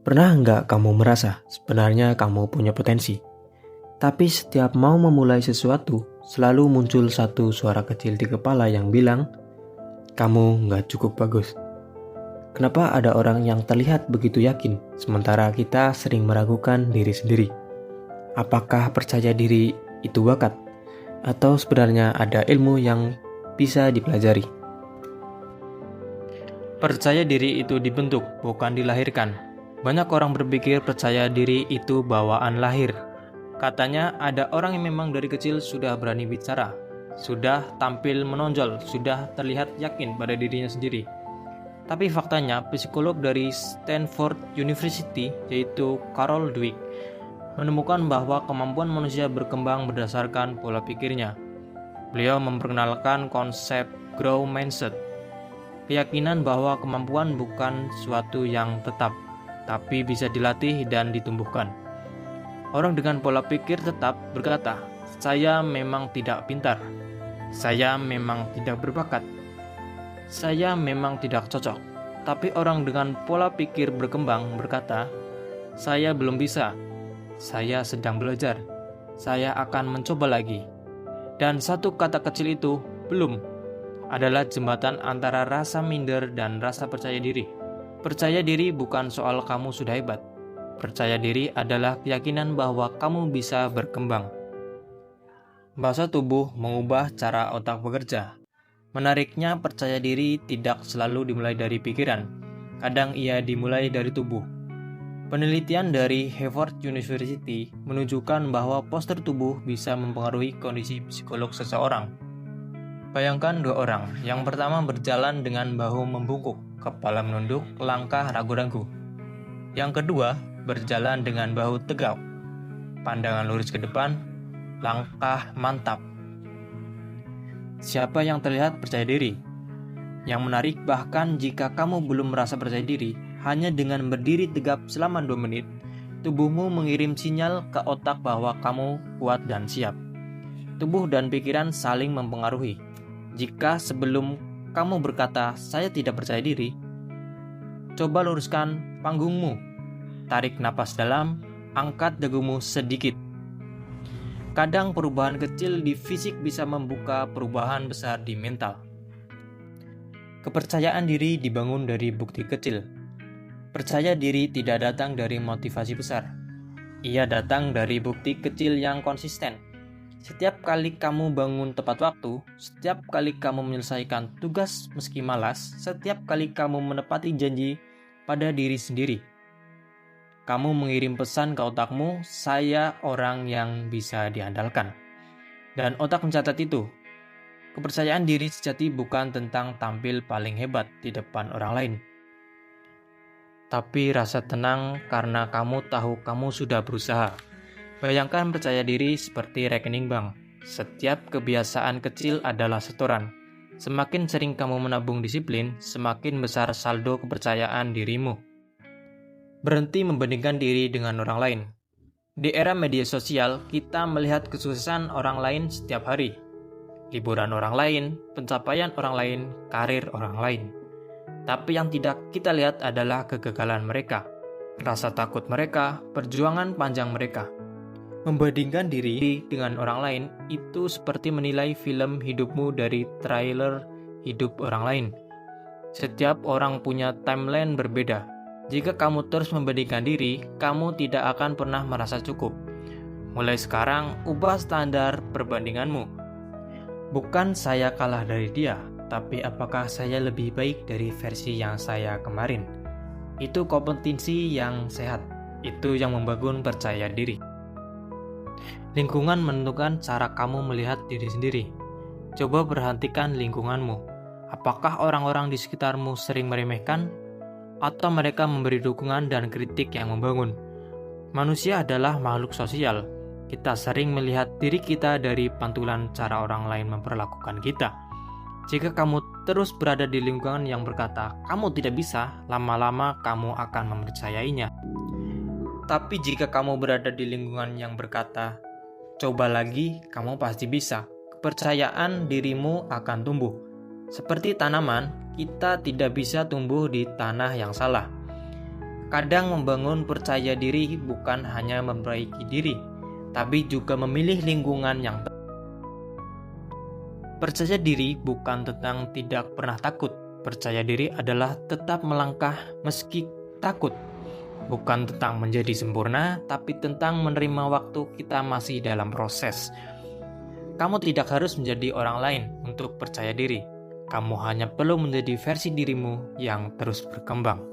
Pernah nggak kamu merasa sebenarnya kamu punya potensi? Tapi setiap mau memulai sesuatu, selalu muncul satu suara kecil di kepala yang bilang, kamu nggak cukup bagus. Kenapa ada orang yang terlihat begitu yakin, sementara kita sering meragukan diri sendiri? Apakah percaya diri itu bakat? Atau sebenarnya ada ilmu yang bisa dipelajari? Percaya diri itu dibentuk, bukan dilahirkan. Banyak orang berpikir percaya diri itu bawaan lahir. Katanya ada orang yang memang dari kecil sudah berani bicara, sudah tampil menonjol, sudah terlihat yakin pada dirinya sendiri. Tapi faktanya, psikolog dari Stanford University, yaitu Carol Dweck, menemukan bahwa kemampuan manusia berkembang berdasarkan pola pikirnya. Beliau memperkenalkan konsep growth mindset, keyakinan bahwa kemampuan bukan suatu yang tetap, tapi bisa dilatih dan ditumbuhkan. Orang dengan pola pikir tetap berkata, saya memang tidak pintar, saya memang tidak berbakat, saya memang tidak cocok. Tapi orang dengan pola pikir berkembang berkata, saya belum bisa, saya sedang belajar, saya akan mencoba lagi. Dan satu kata kecil itu, belum, adalah jembatan antara rasa minder dan rasa percaya diri. Percaya diri bukan soal kamu sudah hebat. Percaya diri adalah keyakinan bahwa kamu bisa berkembang. Bahasa tubuh mengubah cara otak bekerja. Menariknya, percaya diri tidak selalu dimulai dari pikiran. Kadang ia dimulai dari tubuh. Penelitian dari Harvard University menunjukkan bahwa postur tubuh bisa mempengaruhi kondisi psikolog seseorang. Bayangkan dua orang, yang pertama berjalan dengan bahu membungkuk, kepala menunduk, langkah ragu-ragu. Yang kedua, berjalan dengan bahu tegak, pandangan lurus ke depan, langkah mantap. Siapa yang terlihat percaya diri? Yang menarik, bahkan jika kamu belum merasa percaya diri, hanya dengan berdiri tegap selama 2 menit, tubuhmu mengirim sinyal ke otak bahwa kamu kuat dan siap. Tubuh dan pikiran saling mempengaruhi. Jika sebelum kamu berkata, saya tidak percaya diri, coba luruskan panggungmu. Tarik napas dalam, angkat dagumu sedikit. Kadang perubahan kecil di fisik bisa membuka perubahan besar di mental. Kepercayaan diri dibangun dari bukti kecil. Percaya diri tidak datang dari motivasi besar. Ia datang dari bukti kecil yang konsisten. Setiap kali kamu bangun tepat waktu, setiap kali kamu menyelesaikan tugas meski malas, setiap kali kamu menepati janji pada diri sendiri, kamu mengirim pesan ke otakmu, saya orang yang bisa diandalkan. Dan otak mencatat itu. Kepercayaan diri sejati bukan tentang tampil paling hebat di depan orang lain, tapi rasa tenang karena kamu tahu kamu sudah berusaha. Bayangkan percaya diri seperti rekening bank. Setiap kebiasaan kecil adalah setoran. Semakin sering kamu menabung disiplin, semakin besar saldo kepercayaan dirimu. Berhenti membandingkan diri dengan orang lain. Di era media sosial, kita melihat kesuksesan orang lain setiap hari. Liburan orang lain, pencapaian orang lain, karir orang lain. Tapi yang tidak kita lihat adalah kegagalan mereka, rasa takut mereka, perjuangan panjang mereka. Membandingkan diri dengan orang lain itu seperti menilai film hidupmu dari trailer hidup orang lain. Setiap orang punya timeline berbeda. Jika kamu terus membandingkan diri, kamu tidak akan pernah merasa cukup. Mulai sekarang, ubah standar perbandinganmu. Bukan saya kalah dari dia, tapi apakah saya lebih baik dari versi yang saya kemarin? Itu kompetensi yang sehat. Itu yang membangun percaya diri. Lingkungan menentukan cara kamu melihat diri sendiri. Coba perhatikan lingkunganmu. Apakah orang-orang di sekitarmu sering meremehkan? Atau mereka memberi dukungan dan kritik yang membangun? Manusia adalah makhluk sosial. Kita sering melihat diri kita dari pantulan cara orang lain memperlakukan kita. Jika kamu terus berada di lingkungan yang berkata, kamu tidak bisa, lama-lama kamu akan mempercayainya. Tapi jika kamu berada di lingkungan yang berkata, coba lagi, kamu pasti bisa, kepercayaan dirimu akan tumbuh. Seperti tanaman, kita tidak bisa tumbuh di tanah yang salah. Kadang membangun percaya diri bukan hanya memperbaiki diri, tapi juga memilih lingkungan yang tepat. Percaya diri bukan tentang tidak pernah takut. Percaya diri adalah tetap melangkah meski takut. Bukan tentang menjadi sempurna, tapi tentang menerima waktu kita masih dalam proses. Kamu tidak harus menjadi orang lain untuk percaya diri. Kamu hanya perlu menjadi versi dirimu yang terus berkembang.